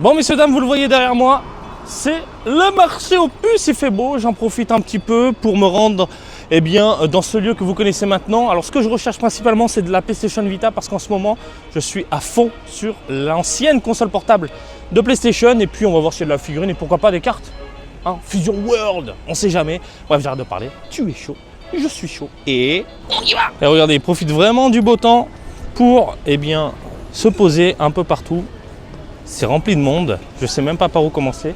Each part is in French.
Bon messieurs dames, vous le voyez derrière moi, c'est le marché aux puces, il fait beau, j'en profite un petit peu pour me rendre dans ce lieu que vous connaissez maintenant. Alors ce que je recherche principalement c'est de la PlayStation Vita parce qu'en ce moment je suis à fond sur l'ancienne console portable de PlayStation et puis on va voir s'il y a de la figurine et pourquoi pas des cartes. Fusion World, on sait jamais. Bref, j'arrête de parler, tu es chaud, je suis chaud et on y va. Et regardez, il profite vraiment du beau temps pour se poser un peu partout. C'est rempli de monde, je sais même pas par où commencer.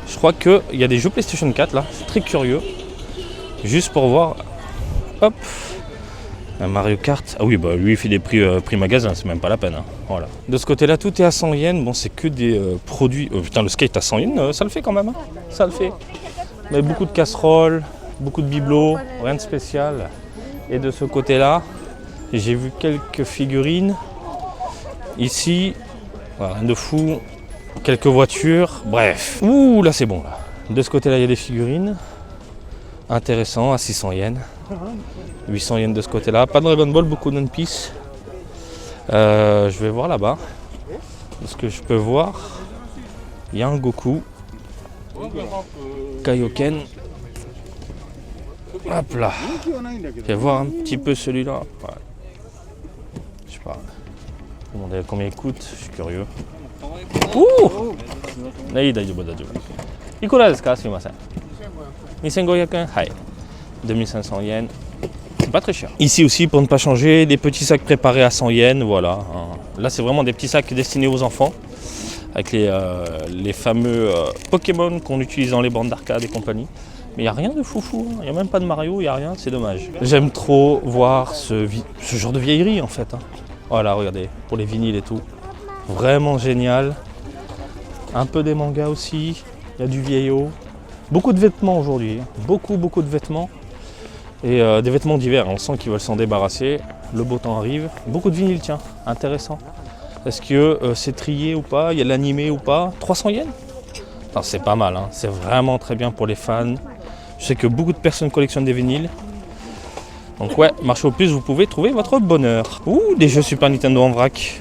Je crois qu'il y a des jeux PlayStation 4 là, je suis très curieux. Juste pour voir. Hop, un Mario Kart. Ah oui, bah lui il fait des prix magasin, c'est même pas la peine. Voilà. De ce côté là, tout est à 100 yens. Bon, c'est que des produits. Oh putain, le skate à 100 yens, ça le fait quand même. Ça le fait. Mais beaucoup de casseroles, beaucoup de bibelots, rien de spécial. Et de ce côté là, j'ai vu quelques figurines. Ici. Voilà, rien de fou, quelques voitures, bref. Ouh, là c'est bon là. De ce côté-là, il y a des figurines. Intéressant, à 600 yens. 800 yens de ce côté-là. Pas de Dragon Ball, beaucoup de One Piece. Je vais voir là-bas. De ce que je peux voir, il y a un Goku. Kaioken. Hop là. Je vais voir un petit peu celui-là. Ouais. Je sais pas. Demandez combien il coûte, je suis curieux. Ouh! Ikura desu ka? Sumimasen. 2500 yen? Hai. 2500 yens. C'est pas très cher. Ici aussi, pour ne pas changer, des petits sacs préparés à 100 yens, voilà. Là, c'est vraiment des petits sacs destinés aux enfants. Avec les fameux Pokémon qu'on utilise dans les bandes d'arcade et compagnie. Mais il n'y a rien de foufou, il n'y a même pas de Mario, il n'y a rien, c'est dommage. J'aime trop voir ce genre de vieillerie en fait. Voilà, regardez, pour les vinyles et tout. Vraiment génial. Un peu des mangas aussi. Il y a du vieillot. Beaucoup de vêtements aujourd'hui. Beaucoup de vêtements. Et des vêtements d'hiver. On sent qu'ils veulent s'en débarrasser. Le beau temps arrive. Beaucoup de vinyles, tiens. Intéressant. Est-ce que c'est trié ou pas? Il y a l'animé ou pas? 300 yens? C'est pas mal. C'est vraiment très bien pour les fans. Je sais que beaucoup de personnes collectionnent des vinyles. Donc ouais, marché aux puces, vous pouvez trouver votre bonheur. Ouh, des jeux Super Nintendo en vrac.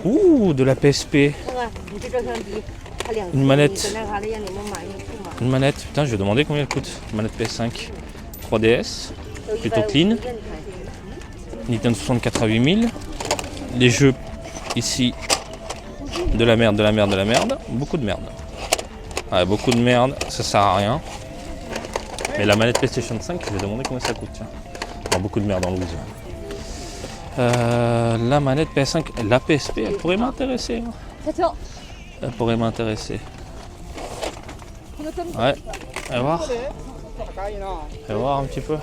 Ouh, de la PSP. Une manette. Une manette. Putain, je vais demander combien elle coûte. Une manette PS5. 3DS. Plutôt clean. Nintendo 64 à 8000. Les jeux ici. De la merde. Beaucoup de merde. Ouais, beaucoup de merde, ça sert à rien. Mais la manette PlayStation 5, je vais demander combien ça coûte. Tiens. Beaucoup de merde en loose. La manette PS5, la PSP, elle pourrait m'intéresser. Elle pourrait m'intéresser. Ouais, allez voir. Allez voir un petit peu.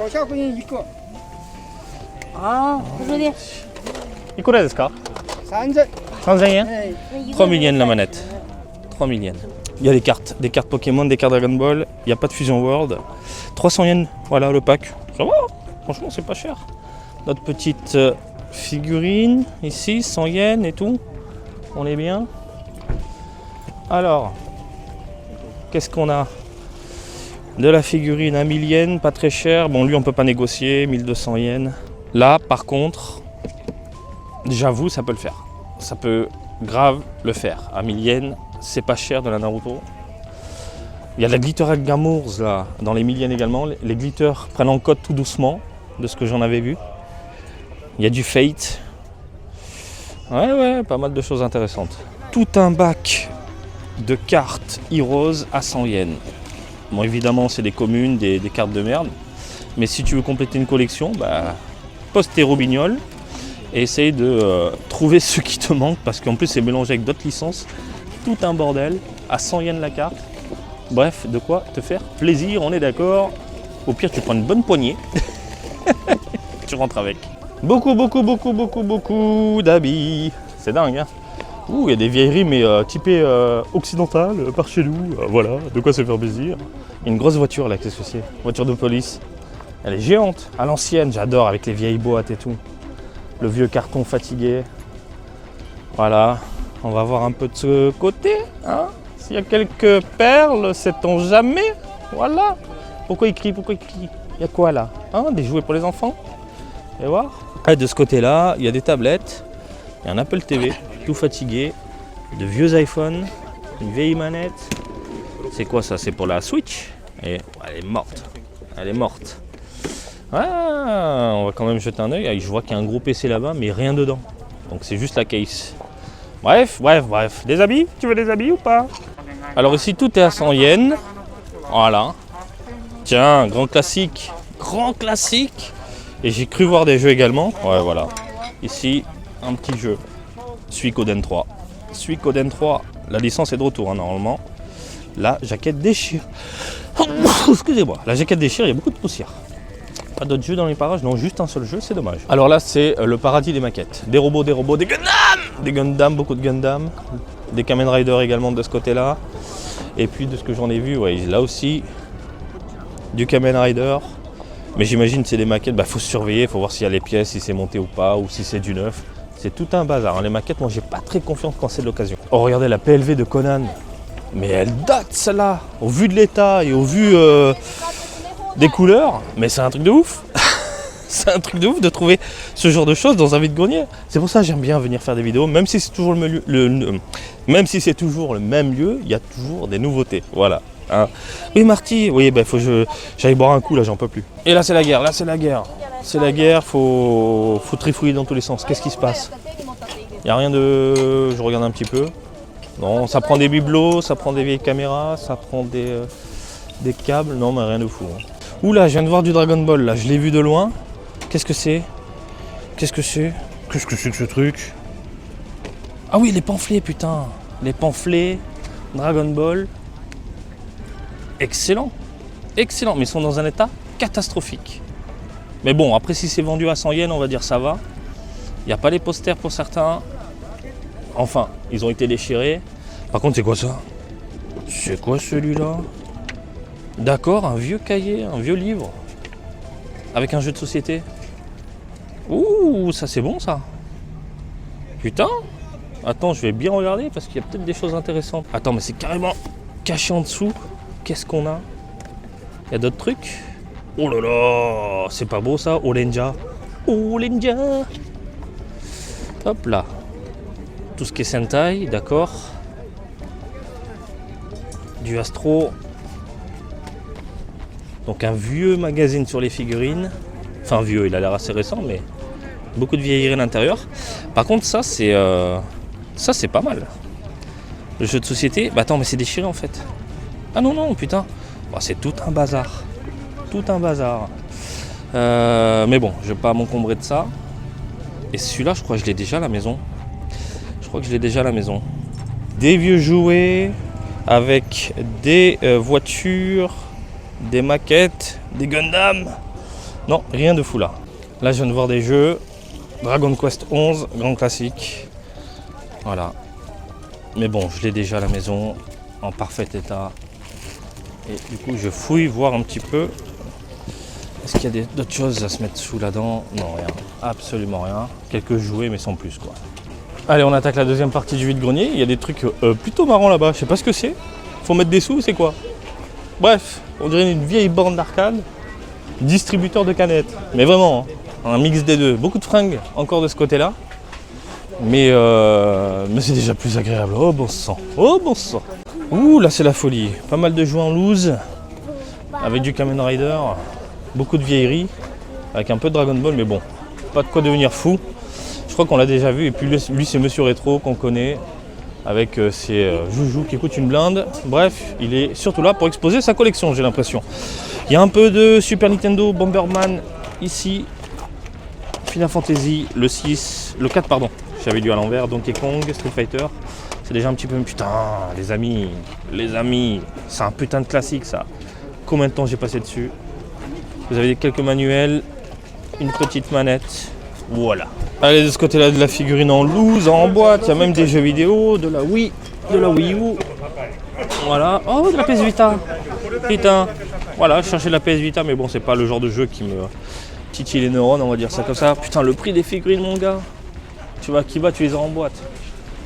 Ikura desu ka? 3000 yens. 3000 yens la manette. 3000 yens. Il y a des cartes Pokémon, des cartes Dragon Ball. Il n'y a pas de Fusion World. 300 yens, voilà le pack. Ça va. Franchement, c'est pas cher. Notre petite figurine, ici, 100 yens et tout. On est bien. Alors, qu'est-ce qu'on a? De la figurine à 1000 yens, pas très cher. Bon, lui, on peut pas négocier, 1200 yens. Là, par contre, j'avoue, ça peut le faire. Ça peut grave le faire. À 1000 yens, c'est pas cher de la Naruto. Il y a de la glitter avec Gamours là, dans les 1000 yens également. Les glitters prennent en code tout doucement. De ce que j'en avais vu. Il y a du Fate. Ouais, pas mal de choses intéressantes. Tout un bac de cartes Heroes à 100 yens. Bon, évidemment, c'est des communes, des cartes de merde. Mais si tu veux compléter une collection, poste tes robignoles et essaye de trouver ce qui te manque parce qu'en plus, c'est mélangé avec d'autres licences. Tout un bordel à 100 yens la carte. Bref, de quoi te faire plaisir, on est d'accord. Au pire, tu prends une bonne poignée. Tu rentres avec. Beaucoup d'habits. C'est dingue, Ouh, il y a des vieilleries mais typées occidentales par chez nous. Voilà, de quoi se faire plaisir. Il y a une grosse voiture là, qu'est-ce que c'est? Voiture de police. Elle est géante. À l'ancienne, j'adore avec les vieilles boîtes et tout. Le vieux carton fatigué. Voilà. On va voir un peu de ce côté. S'il y a quelques perles, sait-on jamais. Voilà. Pourquoi il crie? Il y a quoi là? Des jouets pour les enfants? Et voir. Et de ce côté-là, il y a des tablettes, il y a un Apple TV, tout fatigué, de vieux iPhones, Une vieille manette. C'est quoi ça? C'est pour la Switch. Et elle est morte. Elle est morte. Ah, on va quand même jeter un œil. Je vois qu'il y a un gros PC là-bas, mais rien dedans. Donc c'est juste la case. Bref. Des habits? Tu veux des habits ou pas? Alors ici, tout est à 100 yens. Voilà. Tiens, grand classique. Grand classique. Et j'ai cru voir des jeux également. Ouais, voilà. Ici, un petit jeu. Suikoden 3. Suikoden 3. La licence est de retour, hein, normalement. La jaquette déchire. Excusez-moi. La jaquette déchire, il y a beaucoup de poussière. Pas d'autres jeux dans les parages, non, juste un seul jeu, c'est dommage. Alors là, c'est le paradis des maquettes. Des robots, des Gundam! Des Gundam, beaucoup de Gundam. Des Kamen Rider également de ce côté-là. Et puis de ce que j'en ai vu, ouais, là aussi, du Kamen Rider. Mais j'imagine que c'est des maquettes, faut se surveiller, faut voir s'il y a les pièces, si c'est monté ou pas, ou si c'est du neuf. C'est tout un bazar, hein. Les maquettes, moi j'ai pas très confiance quand c'est de l'occasion. Oh, regardez la PLV de Conan. Mais elle date celle-là, au vu de l'état et au vu des couleurs. Mais c'est un truc de ouf. C'est un truc de ouf de trouver ce genre de choses dans un vide-grenier. C'est pour ça que j'aime bien venir faire des vidéos, même si c'est toujours même si c'est toujours le même lieu, il y a toujours des nouveautés. Voilà. Hein. Oui Marty, oui, faut que j'aille boire un coup là, j'en peux plus. Et là c'est la guerre, C'est la guerre, faut trifouiller dans tous les sens. Qu'est-ce qui se passe? Il n'y a rien de... Je regarde un petit peu. Non, ça prend des bibelots, ça prend des vieilles caméras, ça prend des câbles. Non, mais rien de fou. Hein. Oula, je viens de voir du Dragon Ball là, je l'ai vu de loin. Qu'est-ce que c'est? Qu'est-ce que c'est que ce truc? Ah oui, les pamphlets, putain. Les pamphlets, Dragon Ball. Excellent. Excellent, mais ils sont dans un état catastrophique. Mais bon, après si c'est vendu à 100 yens, on va dire ça va. Il n'y a pas les posters pour certains. Enfin, ils ont été déchirés. Par contre, c'est quoi ça? C'est quoi celui-là? D'accord, un vieux cahier, un vieux livre. Avec un jeu de société. Ouh, ça c'est bon ça. Putain. Attends, je vais bien regarder parce qu'il y a peut-être des choses intéressantes. Attends, mais c'est carrément caché en dessous. Qu'est-ce qu'on a? Il y a d'autres trucs? Oh là là, c'est pas beau ça, Olenja. Olenja. Hop là. Tout ce qui est Sentai, d'accord. Du Astro. Donc un vieux magazine sur les figurines. Enfin vieux, il a l'air assez récent, mais beaucoup de vieilleries à l'intérieur. Par contre, ça c'est pas mal. Le jeu de société, attends, mais c'est déchiré en fait. Ah non, putain. C'est tout un bazar. Tout un bazar. Mais bon, je vais pas m'encombrer de ça. Et celui-là, je crois que je l'ai déjà à la maison. Des vieux jouets avec des voitures, des maquettes, des Gundam. Non, rien de fou là. Là, je viens de voir des jeux. Dragon Quest 11, grand classique. Voilà. Mais bon, je l'ai déjà à la maison, en parfait état. Et du coup, je fouille, voir un petit peu. Est-ce qu'il y a d'autres choses à se mettre sous la dent? Non, rien. Absolument rien. Quelques jouets, mais sans plus, quoi. Allez, on attaque la deuxième partie du vide-grenier. Il y a des trucs plutôt marrants là-bas. Je sais pas ce que c'est. Faut mettre des sous, c'est quoi? Bref, on dirait une vieille borne d'arcade. Distributeur de canettes. Mais vraiment, hein, un mix des deux. Beaucoup de fringues encore de ce côté-là. Mais c'est déjà plus agréable. Oh bon sang. Ouh, là c'est la folie. Pas mal de jouets en loose. Avec du Kamen Rider. Beaucoup de vieilleries. Avec un peu de Dragon Ball, mais bon. Pas de quoi devenir fou. Je crois qu'on l'a déjà vu. Et puis lui c'est Monsieur Rétro qu'on connaît. Avec ses joujoux qui coûtent une blinde. Bref, il est surtout là pour exposer sa collection, j'ai l'impression. Il y a un peu de Super Nintendo, Bomberman ici. Final Fantasy, le 6, le 4 pardon. J'avais lu à l'envers, Donkey Kong, Street Fighter. C'est déjà un petit peu... Putain, les amis, c'est un putain de classique ça. Combien de temps j'ai passé dessus? Vous avez quelques manuels, une petite manette, voilà. Allez, de ce côté-là, de la figurine en loose, en boîte, il y a même des jeux vidéo, de la Wii U. Voilà. Oh, de la PS Vita. Putain. Voilà, je cherchais la PS Vita, mais bon, c'est pas le genre de jeu qui me titille les neurones, on va dire ça comme ça. Putain, le prix des figurines, mon gars. Tu vas qui va, tu les as en boîte.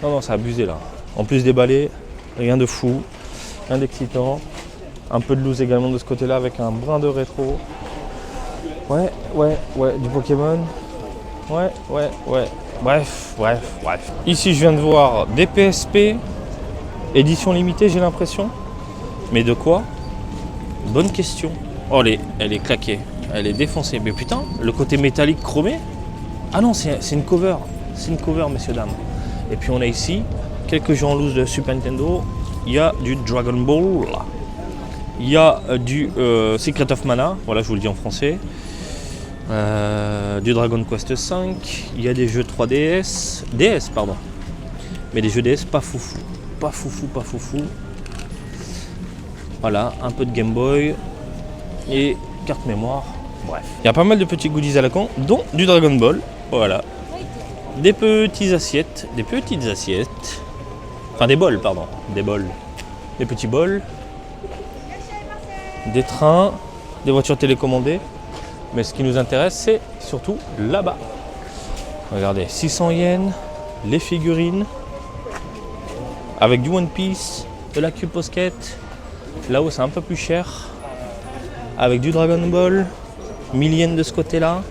Non, c'est abusé là. En plus déballé, rien de fou, rien d'excitant. Un peu de loose également de ce côté-là avec un brin de rétro. Ouais, du Pokémon. Ouais. Bref. Ici, je viens de voir des PSP Édition limitée, j'ai l'impression. Mais de quoi? Bonne question. Oh, elle est claquée. Elle est défoncée. Mais putain, le côté métallique chromé. Ah non, c'est une cover. C'est une cover, messieurs, dames. Et puis on a ici quelques jeux en loose de Super Nintendo. Il y a du Dragon Ball. Il y a du Secret of Mana. Voilà, je vous le dis en français. Du Dragon Quest V. Il y a des jeux 3DS. DS, pardon. Mais des jeux DS pas foufou. Pas foufou, pas foufou. Voilà, un peu de Game Boy. Et carte mémoire. Bref. Il y a pas mal de petits goodies à la con, dont du Dragon Ball. Voilà. Des petites assiettes. Enfin, des bols, pardon. Des bols. Des petits bols. Des trains. Des voitures télécommandées. Mais ce qui nous intéresse, c'est surtout là-bas. Regardez, 600 yens. Les figurines. Avec du One Piece. De la Cube Posket. Là-haut, c'est un peu plus cher. Avec du Dragon Ball. 1000 yens de ce côté-là.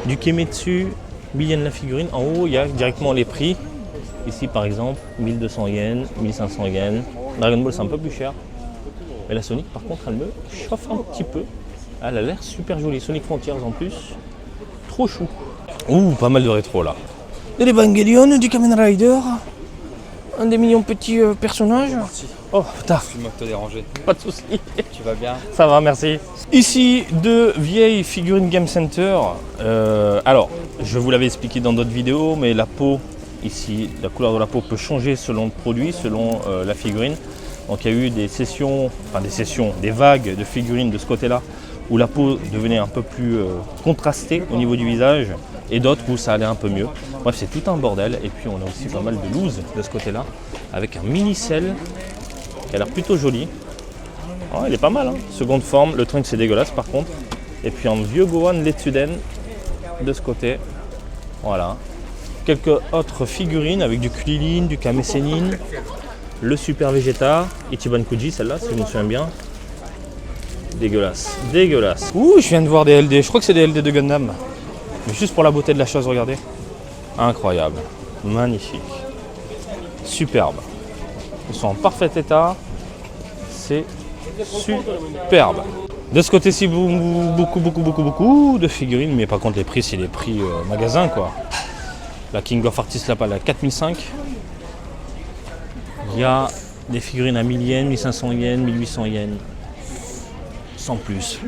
Du Kimetsu. 1000 yens la figurine. En haut, il y a directement les prix. Ici, par exemple, 1200 yens, 1500 yens. Dragon Ball, c'est un peu plus cher. Mais la Sonic, par contre, elle me chauffe un petit peu. Elle a l'air super jolie. Sonic Frontiers en plus. Trop chou. Ouh, pas mal de rétro là. De l'Evangelion, du Kamen Rider. Un des millions de petits personnages. Merci. Oh putain. Excuse-moi de te déranger. Pas de soucis. Tu vas bien? Ça va, merci. Ici, de vieilles figurines Game Center. Alors, je vous l'avais expliqué dans d'autres vidéos, mais la peau, ici, la couleur de la peau peut changer selon le produit, selon la figurine. Donc il y a eu des sessions, des vagues de figurines de ce côté-là, où la peau devenait un peu plus contrastée au niveau du visage, et d'autres où ça allait un peu mieux. Bref, c'est tout un bordel. Et puis on a aussi pas mal de loose de ce côté-là, avec un mini sel qui a l'air plutôt joli. Oh, il est pas mal, hein. Seconde forme, le trunk c'est dégueulasse par contre. Et puis un vieux Gohan Letsuden de ce côté. Voilà. Quelques autres figurines avec du Krillin, du Kame Sennin, le Super Vegeta, Ichiban Kuji, celle-là, si je me souviens bien. Dégueulasse, dégueulasse. Ouh, je viens de voir des LD, je crois que c'est des LD de Gundam. Mais juste pour la beauté de la chose, regardez. Incroyable, magnifique, superbe. Ils sont en parfait état. C'est superbe. De ce côté-ci, beaucoup de figurines, mais par contre les prix, c'est les prix magasin quoi. La King of Artists là-bas, la 4005. Il y a des figurines à 1000 yens, 1500 yens, 1800 yens. Sans plus.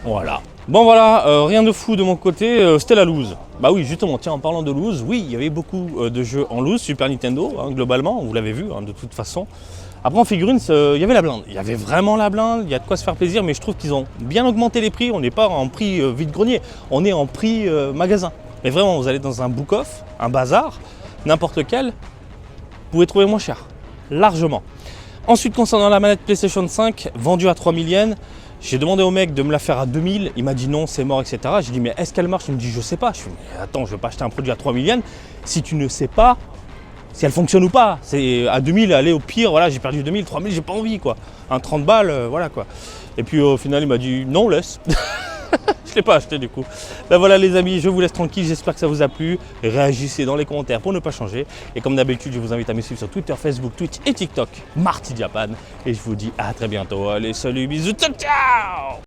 Voilà. Bon voilà, rien de fou de mon côté, c'était la loose. Bah oui, justement, tiens, en parlant de loose, oui, il y avait beaucoup de jeux en loose, Super Nintendo, hein, globalement, vous l'avez vu, hein, de toute façon. Après en figurines, il y avait la blinde. Il y avait vraiment la blinde, il y a de quoi se faire plaisir, mais je trouve qu'ils ont bien augmenté les prix. On n'est pas en prix vide-grenier, on est en prix magasin. Mais vraiment, vous allez dans un book-off, un bazar, n'importe lequel, vous pouvez trouver moins cher, largement. Ensuite, concernant la manette PlayStation 5, vendue à 3000 yens, j'ai demandé au mec de me la faire à 2000, il m'a dit non, c'est mort, etc. J'ai dit mais est-ce qu'elle marche? Il me dit je sais pas. Je suis mais attends, je vais pas acheter un produit à 3000 yens si tu ne sais pas si elle fonctionne ou pas. C'est à 2000, allez au pire, voilà, j'ai perdu 2000, 3000, j'ai pas envie quoi. Un 30 balles, voilà quoi. Et puis au final, il m'a dit non, laisse. Je ne l'ai pas acheté du coup. Ben voilà les amis, je vous laisse tranquille, j'espère que ça vous a plu. Réagissez dans les commentaires pour ne pas changer. Et comme d'habitude, je vous invite à me suivre sur Twitter, Facebook, Twitch et TikTok, Marty Japan. Et je vous dis à très bientôt. Allez, salut, bisous, ciao, ciao!